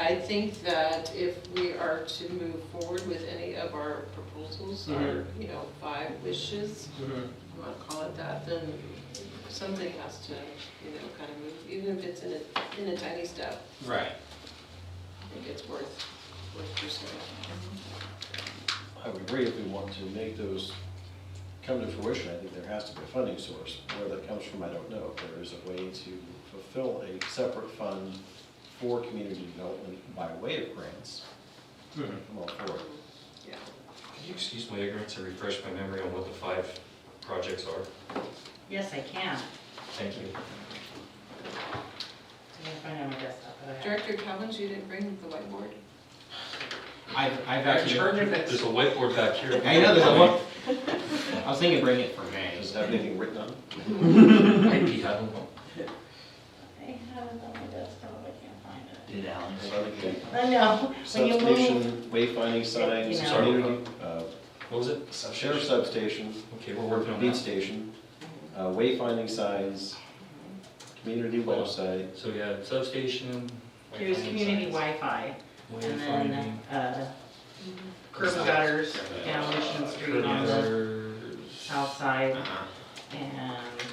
I think that if we are to move forward with any of our proposals, our, 5 wishes, you want to call it that, then something has to, kind of move, even if it's in a tiny step. Right. I think it's worth pursuing. I would agree if we want to make those come to fruition, I think there has to be a funding source. Where that comes from, I don't know. If there is a way to fulfill a separate fund for community development by way of grants, I'm all for it. Yeah. Could you excuse my ignorance and refresh my memory on what the 5 projects are? Yes, I can. Thank you. I'm gonna find out my desktop. but I have- Director Calvin, you didn't bring the whiteboard? I've actually. There's a whiteboard back here. I know there's a one. I was thinking bring it for May. Does it have anything written on it? Might be having one. I have it on my desktop, I can't find it. Did Alan? I know, when you move, Substation, wayfinding signs, You know. community, What was it? sheriff substation, Okay, we're working on beat that. station, wayfinding signs, community website. So we had substation. here's community Wi-Fi, and wayfinding, then, curb and gutters down Mission Street on the gutters, south side, and,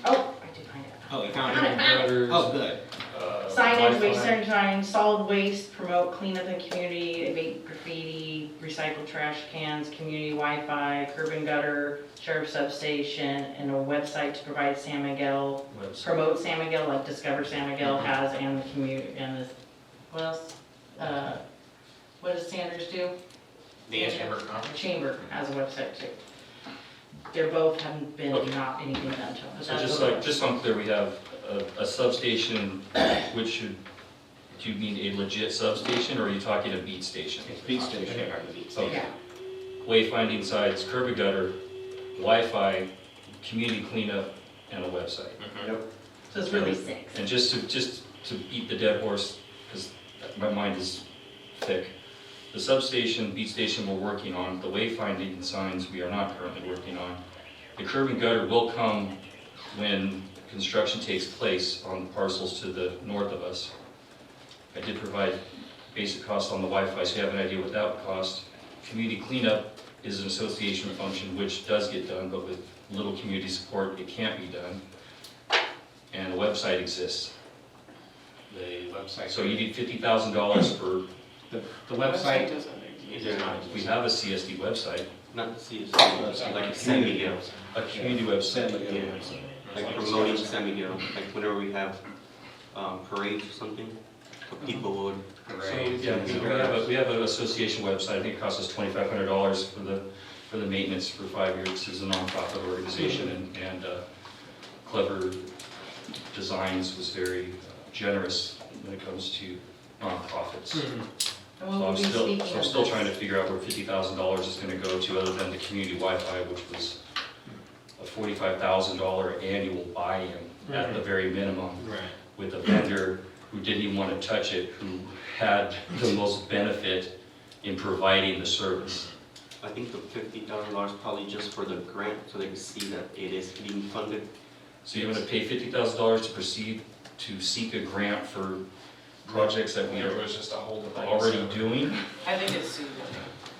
oh, I did find it. Oh, you found Found it? it. gutters, Oh, good. Signage, waste Wi-Fi. signs, solid waste, promote cleanup in community, abate graffiti, recycle trash cans, community Wi-Fi, curb and gutter, sheriff substation, and a website to provide San Miguel, website. promote San Miguel, like Discover San Miguel has, and the community, and the, what else? What does Sanders do? The Chamber Conference? Chamber has a website too. They're both haven't been, Okay. not anything done to them. but So that's just so I'm clear, we have a substation, which should, do you mean a legit substation, or are you talking a beat station? It's beat station. Okay. Yeah. Wayfinding sites, curb and gutter, Wi-Fi, community cleanup, and a website. Yep. So it's really 6. And just to beat the dead horse, because my mind is thick, the substation, beat station we're working on, the wayfinding signs we are not currently working on. The curb and gutter will come when construction takes place on the parcels to the north of us. I did provide basic cost on the Wi-Fi, so you have an idea what that would cost. Community cleanup is an association function which does get done, but with little community support, it can't be done. And a website exists. The website. So you need $50,000 for, The website, doesn't is there not? we have a CSD website, Not the CSD, like San Miguel, a community San website. Miguel. like promoting San Miguel, like whenever we have parades or something, so people would. So, yeah, we have an association website. I think it costs us $2,500 for the maintenance for 5 years. This is a nonprofit organization, and Clever Designs was very generous when it comes to nonprofits. And So we'll I'm be still, speaking so I'm of still this. trying to figure out where $50,000 is going to go to, other than the community Wi-Fi, which was a $45,000 annual buy-in at the very minimum, Right. with a vendor who didn't even want to touch it, who had the most benefit in providing the service. I think the $50,000 probably just for the grant, so they can see that it is being funded. So you're going to pay $50,000 to proceed to seek a grant for projects that we It are was just a hold of things. already doing? I think it's suitable.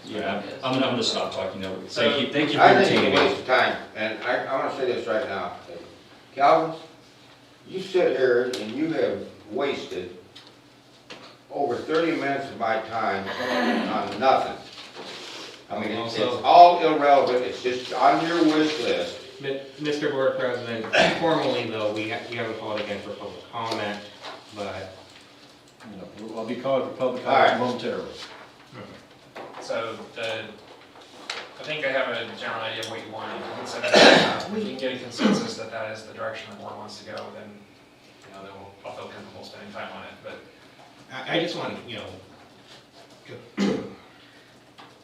Yeah, I'm going to stop talking now. So- Thank you for I your think it's a taking. waste of time, and I want to say this right now. Calvin, you sit here and you have wasted over 30 minutes of my time on nothing. I mean, it's all irrelevant, it's just on your wish list. Mr. Board President, formally though, we haven't called again for public comment, but I'll be calling for public All right. comment momentarily. So I think I have a general idea of what you want. You can consider, if you can get a consensus that that is the direction the board wants to go, then, then I'll feel comfortable spending time on it, but. I just want,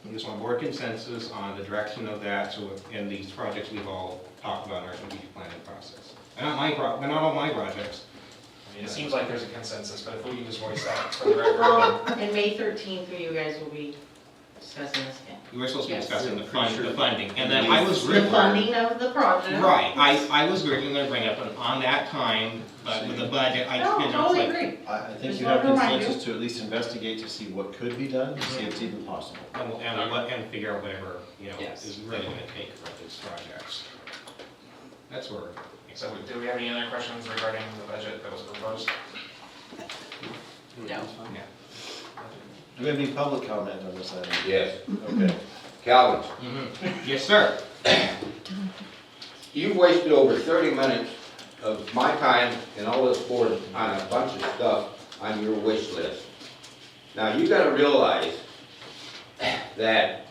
I just want board consensus on the direction of that, so in these projects we've all talked about in our strategic planning process. And not all my projects. I mean, it seems like there's a consensus, but if we can just voice that for the record. Well, and May 13th, you guys will be discussing this again. We were supposed to be Yes. discussing the Sure. funding, and then I was The really. funding of the project. Right, I was originally gonna bring up on that time, but with the budget, I No, didn't totally like. agree. I think Just you have wanted to remind you. consensus to at least investigate to see what could be done, to see if it's even possible. And figure out whatever, Yes. is really gonna take for these projects. That's where. So do we have any other questions regarding the budget that was proposed? No. Do we have any public comment on this item? Yes. Okay. Calvin, Yes, sir. you wasted over 30 minutes of my time and all this board on a bunch of stuff on your wish list. Now, you gotta realize that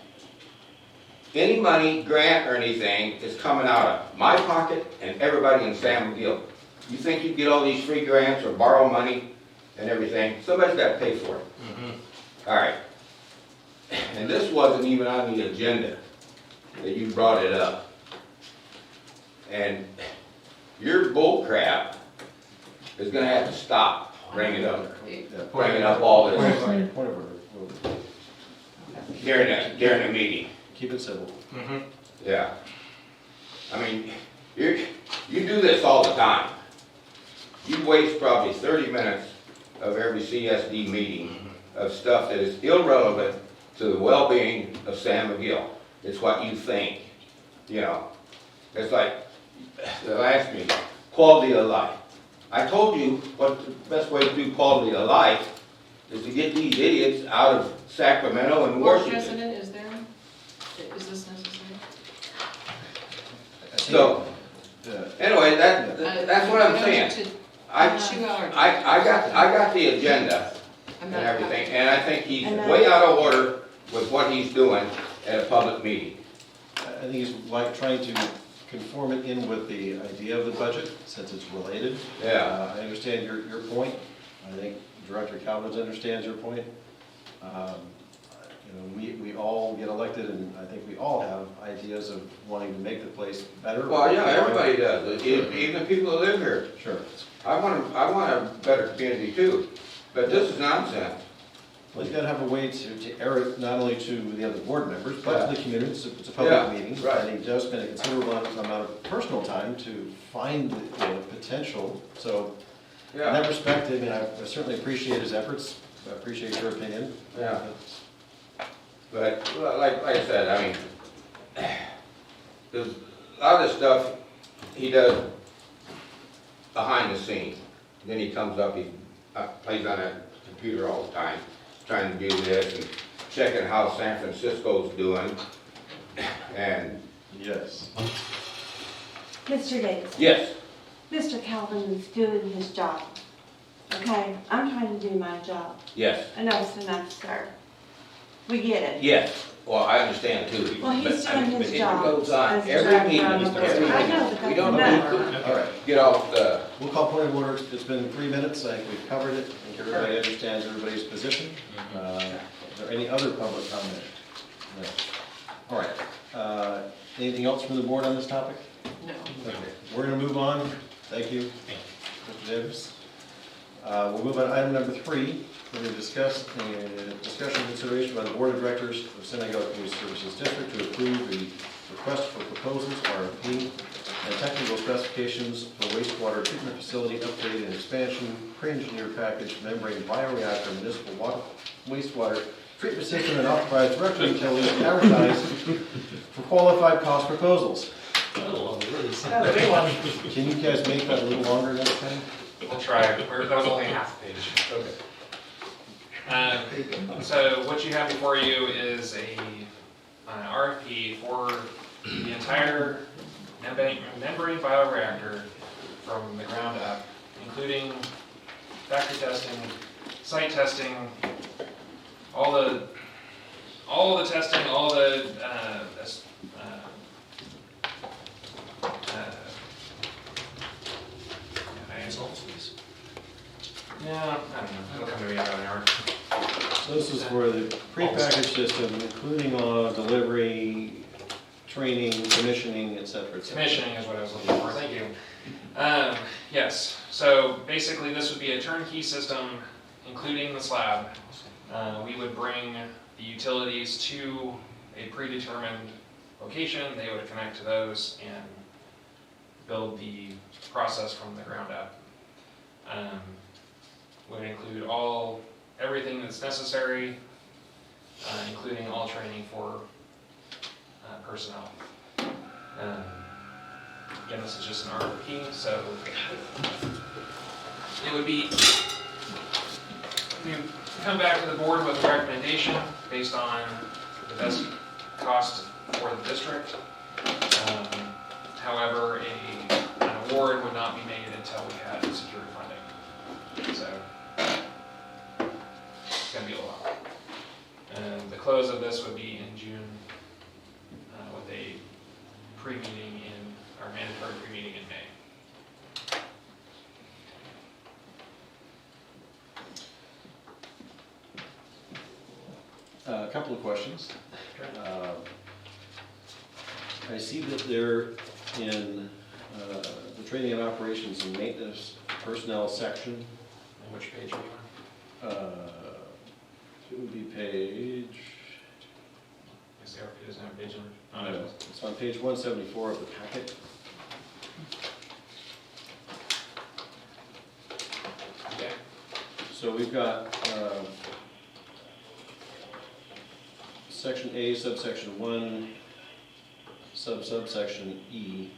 any money, grant or anything is coming out of my pocket and everybody in San Miguel. You think you get all these free grants or borrow money and everything, somebody's gotta pay for it. All right. And this wasn't even on the agenda that you brought it up. And your bull crap is gonna have to stop bringing up all this Point of order. during the meeting. Keep it civil. Yeah. I mean, you do this all the time. You waste probably 30 minutes of every CSD meeting of stuff that is irrelevant to the well-being of San Miguel. It's what you think, It's like the last meeting, quality of life. I told you what the best way to do quality of life is to get these idiots out of Sacramento and Board Washington. president, is there? Is this necessary? So, anyway, that's what I'm saying. I got the agenda and everything, and I think he's way out of order with what he's doing at a public meeting. I think he's like trying to conform it in with the idea of the budget, since it's related. Yeah. I understand your point. I think Director Calvin understands your point. We all get elected, and I think we all have ideas of wanting to make the place better. Well, yeah, everybody does, even the people that live here. Sure. I want a better community too, but this is nonsense. Well, he's got to have a way to air it, not only to the other board members, but to the community. It's a Yeah, public meeting. right. And he does spend a considerable amount of personal time to find the potential. So in Yeah, that respect, I mean, I certainly appreciate his efforts. I appreciate your opinion. yeah. But, well, like I said, I mean, there's a lot of stuff he does behind the scenes. Then he comes up, he plays on a computer all the time, trying to do this and checking how San Francisco's doing. And, Yes. Mr. Davis, yes, Mr. Calvin is doing his job, okay? I'm trying to do my job. yes, Enough's enough, sir. We get it. yes. Well, I understand too. Well, he's But, I mean, doing his but job It goes on as every director meeting, of the board. every I know, meeting. but We that's don't enough. All right. get off the, We'll call point of order. It's been 3 minutes. I think we've covered it. I think everybody understands everybody's position. Is there any other public comment? No. All right. Anything else from the board on this topic? No. Okay. We're going to move on. Thank you, Mr. Davis. We'll move on to item number 3. We're going to discuss discussion consideration by the Board of Directors of San Miguel Community Services District to approve the request for proposals, RFP, and technical specifications for wastewater treatment facility upgrade and expansion, pre-engineered package, membrane bioreactor, municipal wastewater treatment system, and authorized director utilities to advertise for qualified cost proposals. Can you guys make that a little longer next time? We'll try, that was only half a page. Okay. So what you have before you is an RFP for the entire membrane bioreactor from the ground up, including factory testing, site testing, all the testing, all the yeah, I don't know. It'll come to me in about an hour. So this is for the prepackaged system, including delivery, training, commissioning, et cetera, et cetera. Commissioning is what I was looking for, thank you. Yes, so basically this would be a turnkey system, including the slab. We would bring the utilities to a predetermined location, they would connect to those and build the process from the ground up. Would include everything that's necessary, including all training for personnel. Again, this is just an RFP, so it would be, we come back to the board with a recommendation based on the best cost for the district. However, an award would not be made until we had secured funding. So it's going to be a while. And the close of this would be in June with a pre-meeting our mandatory pre-meeting in May. A couple of questions. I see that they're in the training and operations and maintenance personnel section. And which page are you on? It would be page, Yes, the RFP doesn't have a page number. it's on page 174 of the packet. Okay. So we've got section A, subsection 1, subsection E,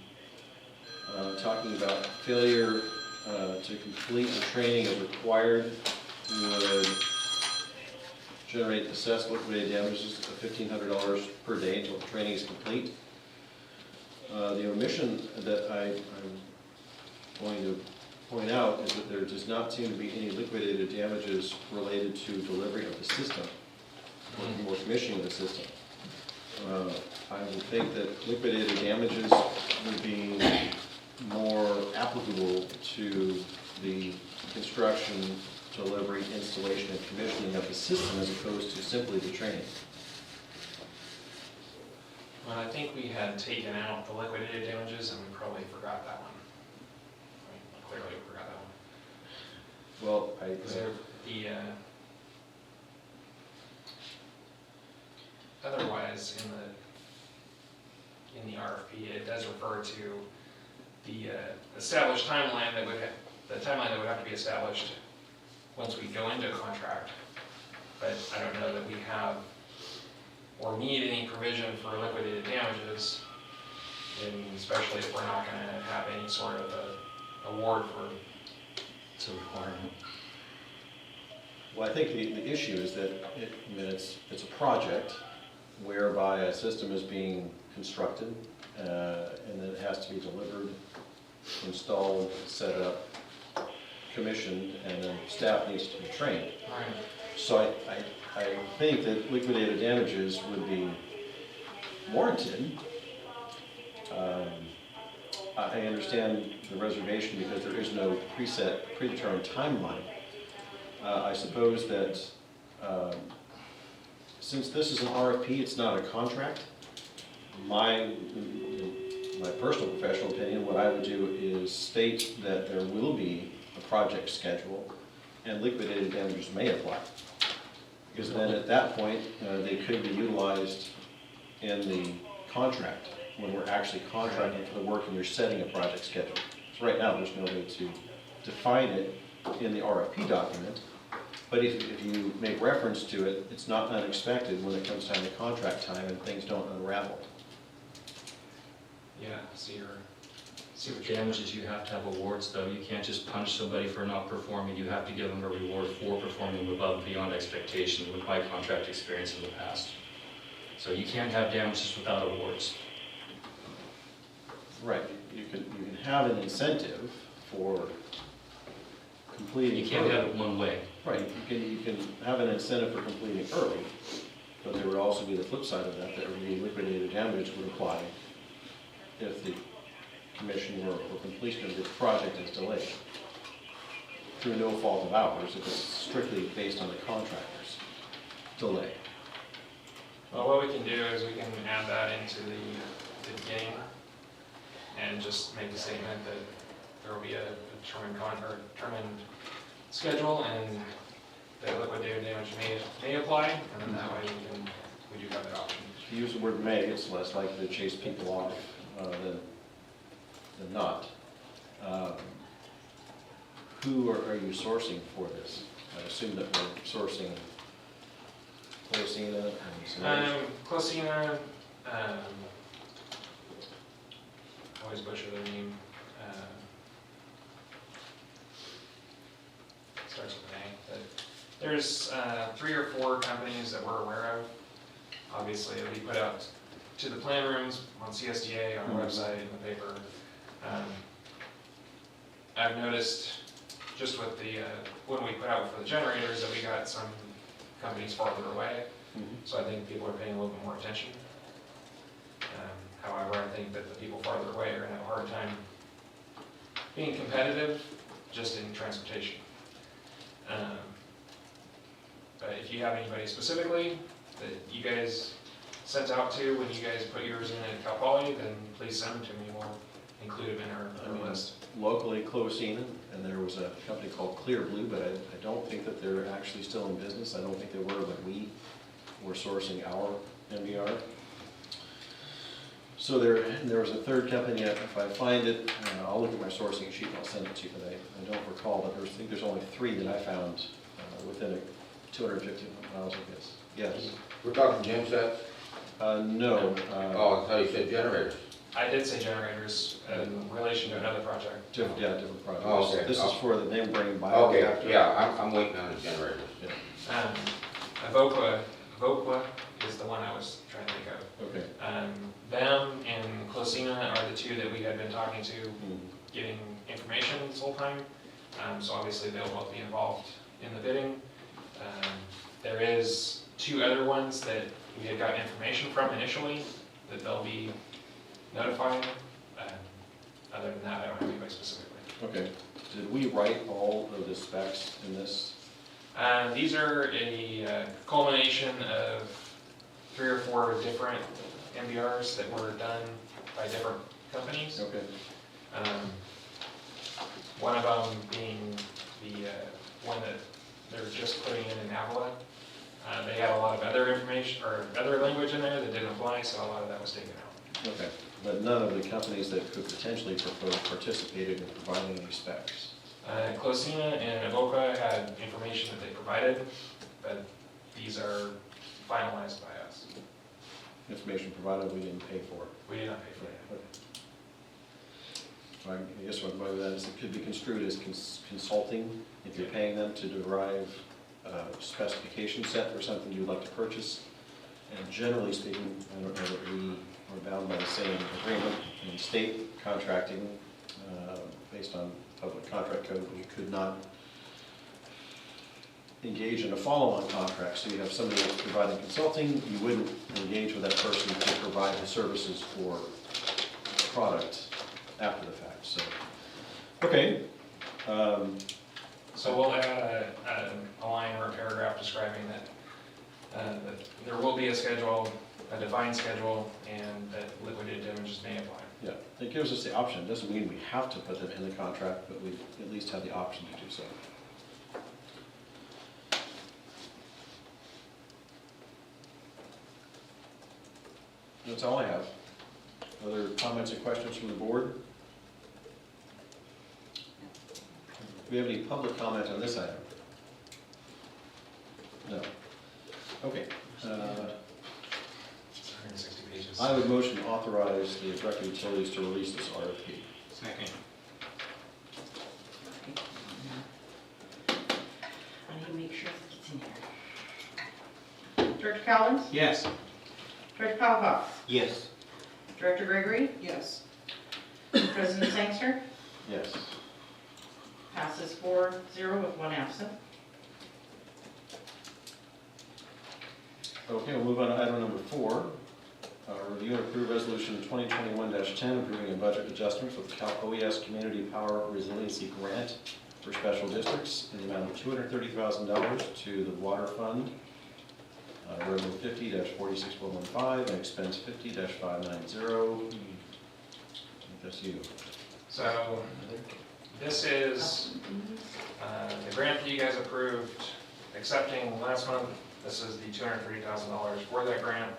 talking about failure to complete the training as required would generate assessed liquidated damages of $1,500 per day until the training is complete. The omission that I'm going to point out is that there does not seem to be any liquidated damages related to delivery of the system or commissioning of the system. I would think that liquidated damages would be more applicable to the construction, delivery, installation, and commissioning of the system as opposed to simply the training. Well, I think we had taken out the liquidated damages and we probably forgot that one. I mean, clearly we forgot that one. Well, Because otherwise in the RFP, it does refer to the established timeline that would have to be established once we go into a contract. But I don't know that we have or need any provision for liquidated damages, and especially if we're not going to have any sort of a award for. It's a requirement. well, I think the issue is that it's a project whereby a system is being constructed and then it has to be delivered, installed, set up, commissioned, and then staff needs to be trained. Right. So I think that liquidated damages would be warranted. I understand the reservation because there is no predetermined timeline. I suppose that since this is an RFP, it's not a contract. My personal professional opinion, what I would do is state that there will be a project schedule and liquidated damages may apply. Because then at that point, they could be utilized in the contract when we're actually contracting for the work and you're setting a project schedule. So right now, there's no way to define it in the RFP document, but if you make reference to it, it's not unexpected when it comes time to contract time and things don't unravel. Yeah, see With damages, you have to have awards though. You can't just punch somebody for not performing. You have to give them a reward for performing above and beyond expectation with my contract experience in the past. So you can't have damages without awards. Right, you can have an incentive for completing. You can't have it one way. Right, you can have an incentive for completing early, but there would also be the flip side of that the liquidated damage would apply if the commission or completion of the project is delayed through no fault of ours, if it's strictly based on the contractor's delay. Well, what we can do is we can add that into the beginning and just make a statement that there will be a determined schedule and that liquidated damage may apply, and then that way we do have that option. If you use the word may, it's less likely to chase people off than not. Who are you sourcing for this? I assume that we're sourcing Closina and some others. Closina, I always butcher their name. Starts with an A. But there's 3 or 4 companies that we're aware of. Obviously, it'll be put out to the plan rooms on CSDA, on our website, in the paper. I've noticed just with the, when we put out for the generators, that we got some companies farther away. So I think people are paying a little bit more attention. However, I think that the people farther away are going to have a hard time being competitive just in transportation. But if you have anybody specifically that you guys sent out to when you guys put yours in at Cal Poly, then please send them to me. We'll include them in our list. Locally, Closina, and there was a company called Clear Blue, but I don't think that they're actually still in business. I don't think they were when we were sourcing our MBR. So there was a third company. If I find it, I'll look at my sourcing sheet and I'll send it to you, but I don't recall, but I think there's only 3 that I found within 250 miles of this. Yes. We're talking gen sets? No. Oh, I thought you said generators. I did say generators in relation to another project. Different projects. Oh, okay. This is for the membrane Okay, bioreactor. yeah, I'm waiting on the generators. Evoqua is the one I was trying to think of. Okay. Them and Closina are the 2 that we had been talking to, getting information this whole time. So obviously they'll both be involved in the bidding. There is 2 other ones that we had gotten information from initially that they'll be notified. Other than that, I don't have anybody specifically. Okay. Did we write all of the specs in this? These are a culmination of 3 or 4 different MBRs that were done by different companies. Okay. One of them being the one that they're just putting in Avila. They had a lot of other information or other language in there that didn't apply, so a lot of that was taken out. Okay. But none of the companies that could potentially participated in providing any specs. Closina and Evoqua had information that they provided, but these are finalized by us. Information provided we didn't pay for. We did not pay for it. Okay. I guess what I'm going with that is it could be construed as consulting if you're paying them to derive a specification set for something you'd like to purchase. And generally speaking, I don't know that we are bound by the same agreement in state contracting based on public contract code. We could not engage in a follow-on contract. So you have somebody that's providing consulting, you wouldn't engage with that person to provide the services for the product after the fact. So, okay. So we'll add a line or a paragraph describing that there will be a schedule, a defined schedule, and that liquidated damages may apply. Yeah, it gives us the option. It doesn't mean we have to put them in the contract, but we at least have the option to do so. That's all I have. Other comments and questions from the board? Do we have any public comment on this item? No. Okay. 160 pages. I would motion to authorize the Director of Utilities to release this RFP. Second. I need to make sure it gets in here. Director Collins? Yes. Director Palafox? Yes. Director Gregory? Yes. President Sangster? Yes. Passes 4-0 with 1 absent. Okay, we'll move on to item number 4. Review and approve resolution 2021-10, approving a budget adjustment for the Cal OES Community Power Resiliency Grant for special districts in the amount of $230,000 to the Water Fund, revenue 50-46415, and expense 50-590. I think that's you. So this is the grant that you guys approved accepting last month. This is the $230,000 for that grant.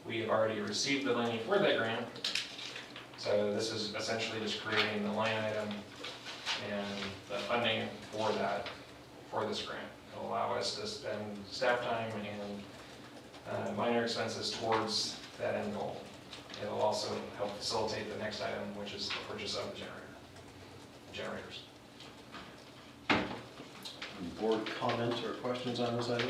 We have already received the money for that grant. So this is essentially just creating the line item and the funding for that, for this grant. It'll allow us to spend staff time and minor expenses towards that end goal. It'll also help facilitate the next item, which is the purchase of the generators. Board comments or questions on this item?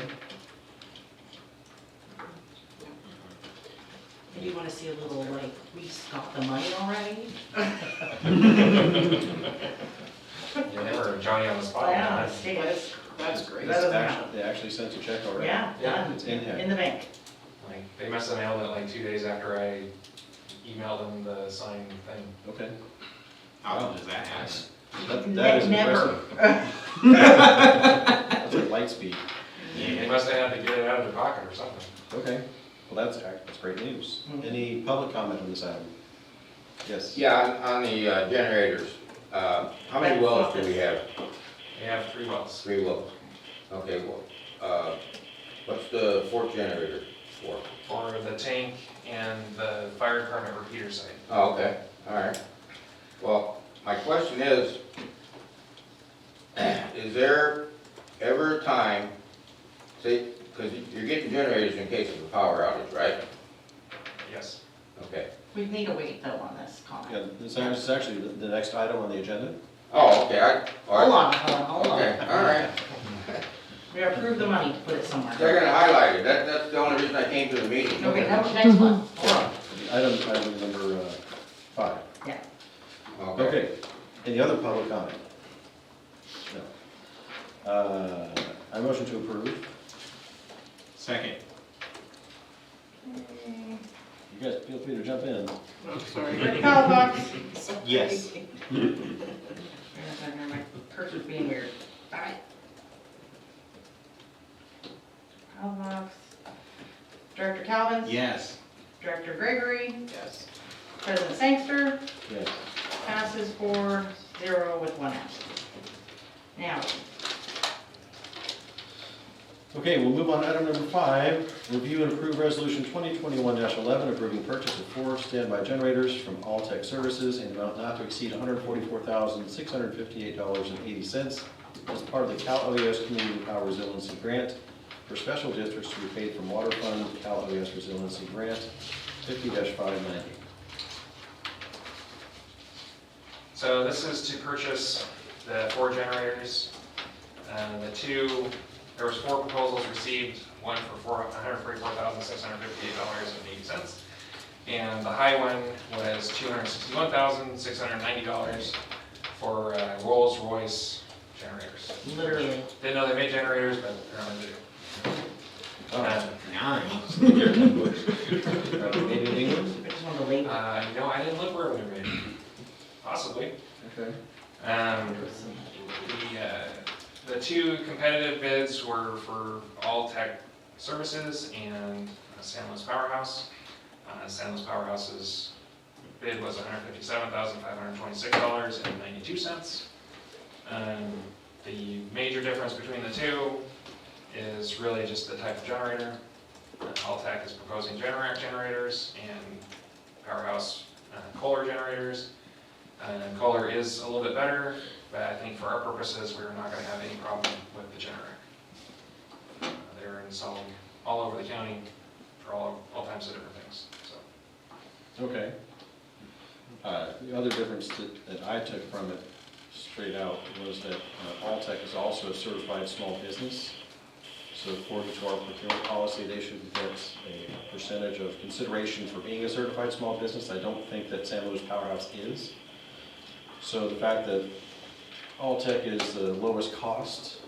Do you want to see a little, like, we got the money already? Yeah, they were Johnny on the spot. Yeah, it's, That's great. That doesn't happen. They actually sent a check already. yeah, done, It's in here. in the bank. Like, they must have mailed it like 2 days after I emailed them the signed thing. Okay. How often does that happen? That is Never. impressive. That's like light speed. They must have had to get it out of their pocket or something. Okay, well, that's great news. Mhm. Any public comment on this item? Yes? Yeah, on the generators, how many wells do we have? They have 3 wells. 3 wells. Okay, well, what's the 4th generator for? For the tank and the fire department repeater site. Oh, okay, all right. Well, my question is there ever a time, say, because you're getting generators in case of a power outage, right? Yes. Okay. We need to wait though on this comment. Yeah, this is actually the next item on the agenda. Oh, okay, all right. Hold on. Okay, all right. We approved the money to put it somewhere. They're gonna highlight it, that's the only reason I came to the meeting. Okay, that was next one. Hold on. Item number 5. Yeah. Okay, any other public comment? No. I motion to approve. Second. You guys feel free to jump in. Oh, sorry. Rick Halifax. Yes. My cursor's being weird. All right. Halifax. Director Calvin. Yes. Director Gregory. Yes. President Sangster. Yes. Passes 4-0 with 1 absent. Now, Okay, we'll move on to item number 5. Review and approve resolution 2021-11 approving purchase of 4 standby generators from Alltech Services in amount not to exceed $144,658.80 as part of the Cal OES Community Power Resiliency Grant for special districts to be paid from Water Fund Cal OES Resiliency Grant 50-590. So this is to purchase the 4 generators. There was 4 proposals received, one for $144,658.80. And the high one was $261,690 for Rolls-Royce generators. literally. Didn't know they made generators, but apparently they do. Nice. Are they made in England? I just wanted to label. I didn't look where they were made. Possibly. Okay. The 2 competitive bids were for Alltech Services and San Luis Powerhouse. San Luis Powerhouse's bid was $157,526.92. The major difference between the 2 is really just the type of generator. Alltech is proposing Generac generators and Powerhouse Kohler generators. Kohler is a little bit better, but I think for our purposes, we're not going to have any problem with the Generac. They're installed all over the county for all types of different things. So. Okay. The other difference that I took from it straight out was that Alltech is also a certified small business. So according to our procurement policy, they should get a percentage of consideration for being a certified small business. I don't think that San Luis Powerhouse is. So the fact that Alltech is the lowest cost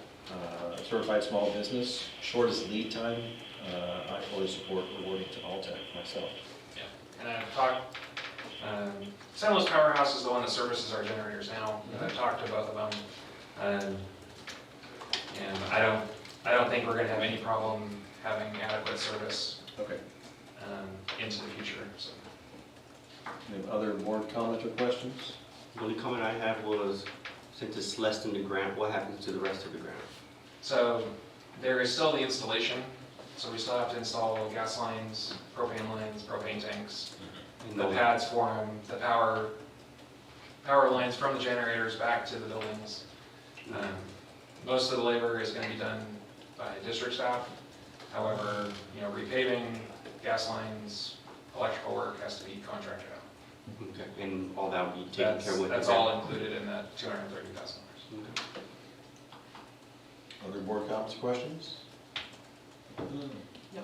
certified small business, shortest lead time, I fully support awarding to Alltech myself. Yeah, and I've talked, San Luis Powerhouse is the one that services our generators now, and I've talked to both of them, and I don't think we're going to have any problem having adequate service Okay. into the future. So. Any other board comments or questions? The only comment I had was, since it's less than the grant, what happens to the rest of the grant? So there is still the installation, so we still have to install gas lines, propane tanks, the pads for them, the power lines from the generators back to the buildings. Most of the labor is going to be done by district staff. However, repaving, gas lines, electrical work has to be contracted out. Okay, and all that will be taken care of with. That's all included in that $230,000. Okay. Other board comments, questions? No.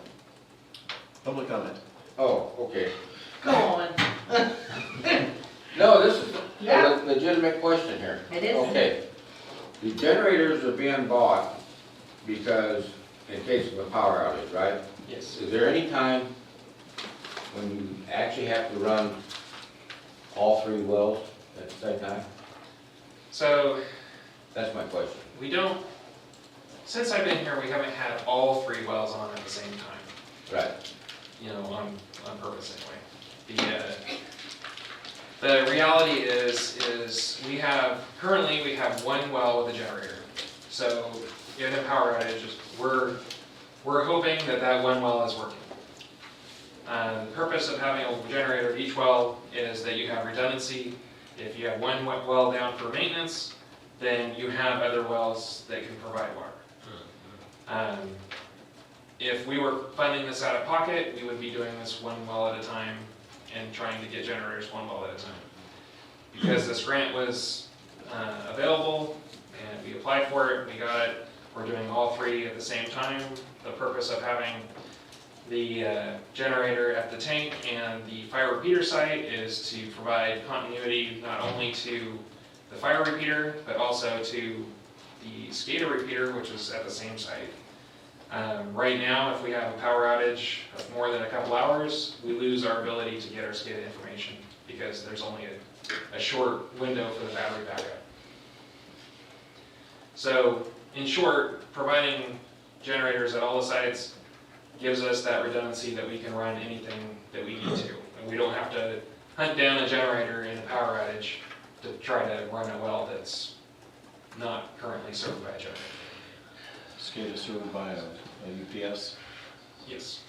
Public comment. Oh, okay. Go on. No, this is Yeah. a legitimate question here. It is. Okay. The generators are being bought because, in case of a power outage, right? Yes. Is there any time when you actually have to run all 3 wells at the same time? So That's my question. we don't, since I've been here, we haven't had all 3 wells on at the same time, Right. on purpose anyway. The reality is currently we have 1 well with a generator. So in a power outage, we're hoping that 1 well is working. The purpose of having a generator at each well is that you have redundancy. If you have 1 well down for maintenance, then you have other wells that can provide water. If we were funding this out of pocket, we would be doing this 1 well at a time and trying to get generators 1 well at a time. Because this grant was available and we applied for it, we got it, we're doing all 3 at the same time. The purpose of having the generator at the tank and the fire repeater site is to provide continuity not only to the fire repeater, but also to the SCADA repeater, which is at the same site. Right now, if we have a power outage of more than a couple hours, we lose our ability to get our SCADA information because there's only a short window for the battery backup. So, in short, providing generators at all the sites gives us that redundancy that we can run anything that we need to. And we don't have to hunt down a generator in a power outage to try to run a well that's not currently served by a generator. SCADA served by a UPS. Yes.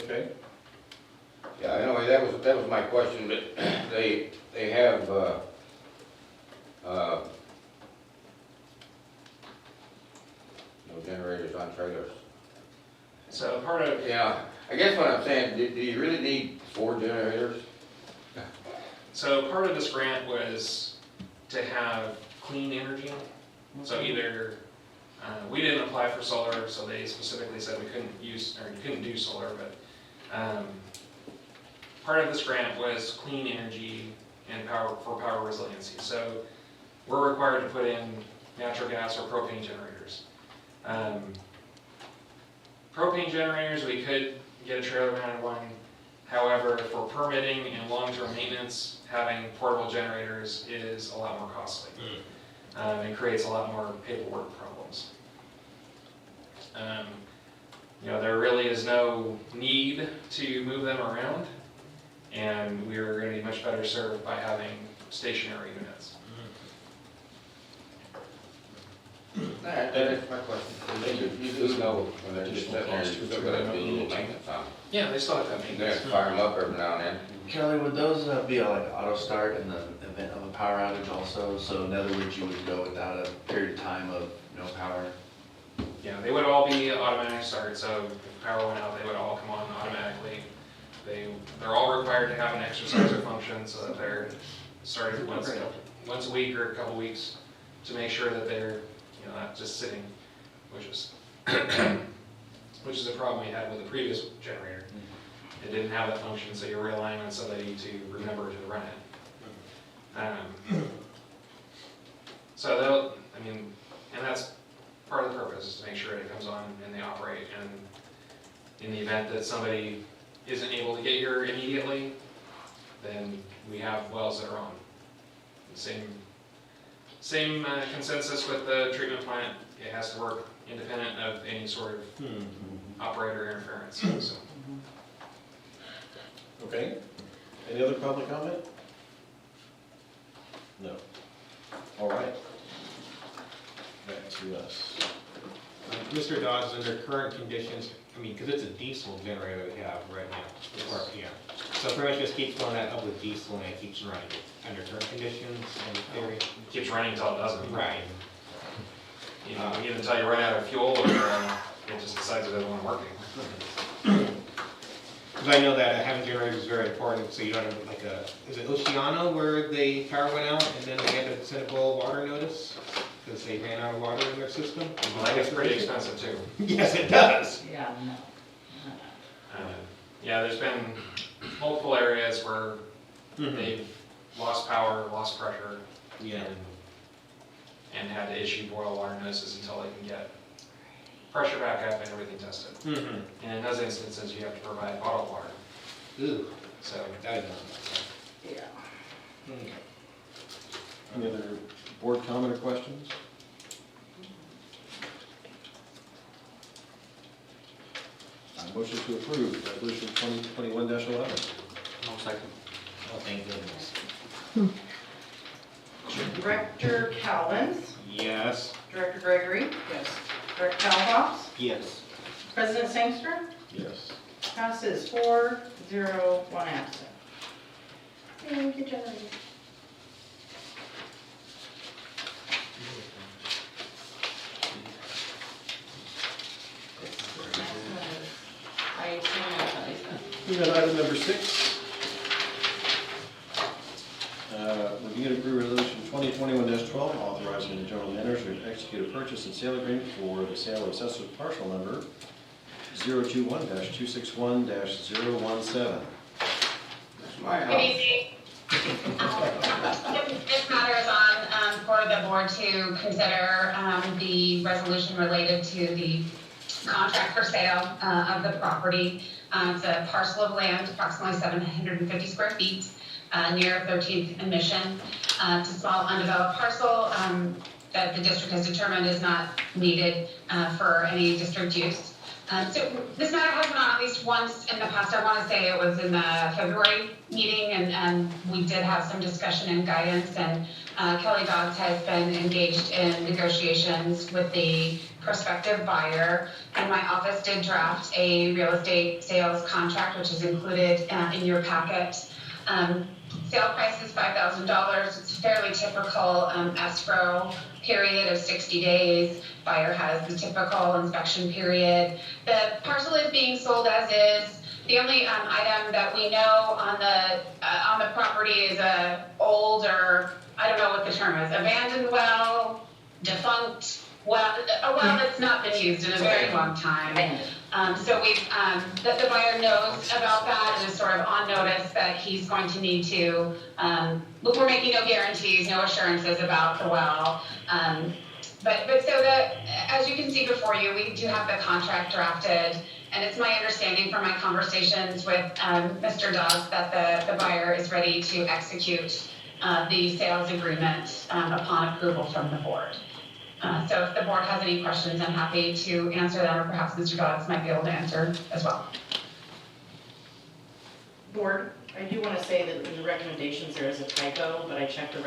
Okay. Yeah, anyway, that was my question, but they have, no generators on trailers. So part of, Yeah, I guess what I'm saying, do you really need 4 generators? part of this grant was to have clean energy. So either, we didn't apply for solar, so they specifically said we couldn't do solar, but part of this grant was clean energy and power resiliency. So we're required to put in natural gas or propane generators. Propane generators, we could get a trailer mounted one. However, for permitting and long-term maintenance, having portable generators is a lot more costly. And creates a lot more paperwork problems. There really is no need to move them around, and we're going to be much better served by having stationary units. Alright, that's my question. You do know when they're just sitting there, you're still gonna do a little maintenance on them. Yeah, they still have that You're gonna maintenance. have to fire them up every now and then. Kelly, would those be like auto start in the event of a power outage also? So in other words, you would go without a period of time of no power? Yeah, they would all be automatic start, so if power went out, they would all come on automatically. They're all required to have an exerciser function so that they're started once a week or a couple weeks to make sure that they're not just sitting, which is a problem we had with the previous generator. It didn't have that function, so you're relying on somebody to remember to run it. So and that's part of the purpose, is to make sure it comes on and they operate. And in the event that somebody isn't able to get here immediately, then we have wells that are on. Same consensus with the treatment plant. It has to work independent of any sort of operator interference. So. Okay. Any other public comment? No. All right. back to us. Mr. Dawes, under current conditions, I mean, because it's a diesel generator we have right now, or, yeah. So pretty much just keeps filling that up with diesel and it keeps running under current conditions in theory. Keeps running until it doesn't. Right. You know, either until you run out of fuel or it just decides it doesn't want to work. Because I know that having generators is very important, so you don't have like a, is it Oceano where the power went out and then they had to send a boil water notice? Because they ran out of water in their system? Well, that gets pretty expensive too. Yes, it does. Yeah, no. Yeah, there's been multiple areas where they've lost power, lost pressure, Yeah. and had to issue boil water notices until they can get pressure back up and everything tested. Mm-hmm. And in those instances, you have to provide bottled water. Ooh, So, that is Yeah. Any other board comment or questions? Motion to approve resolution 2021-11. No second. Oh, thank goodness. Director Calvins, Yes. Director Gregory. Yes. Director Calhouse, Yes. President Sangster. Yes. Passes 4-0, 1 absent. Thank you, John. I We have item number 6. Review and approve resolution 2021-12, authorizing the general manager to execute a purchase and sale agreement for the sale of assessor parcel number 021-261-017. That's my Good house. evening. This matter is on for the board to consider the resolution related to the contract for sale of the property. It's a parcel of land, approximately 750 square feet, near 13th and Mission. It's a small undeveloped parcel that the district has determined is not needed for any district use. So this matter has been on at least once in the past. I want to say it was in the February meeting, and we did have some discussion and guidance, and Kelly Dodds has been engaged in negotiations with the prospective buyer, and my office did draft a real estate sales contract, which is included in your packet. Sale price is $5,000. It's a fairly typical escrow period of 60 days. Buyer has the typical inspection period. The parcel is being sold as is. The only item that we know on the property is a old, or I don't know what the term is, abandoned well, defunct well, a well that's not been used in a very long time. So the buyer knows about that and is sort of on notice that he's going to need to, we're making no guarantees, no assurances about the well. But so as you can see before you, we do have the contract drafted, and it's my understanding from my conversations with Mr. Dodds that the buyer is ready to execute the sales agreement upon approval from the board. So if the board has any questions, I'm happy to answer them, or perhaps Mr. Dodds might be able to answer as well. Board, I do want to say that in the recommendations there is a typo, but I checked the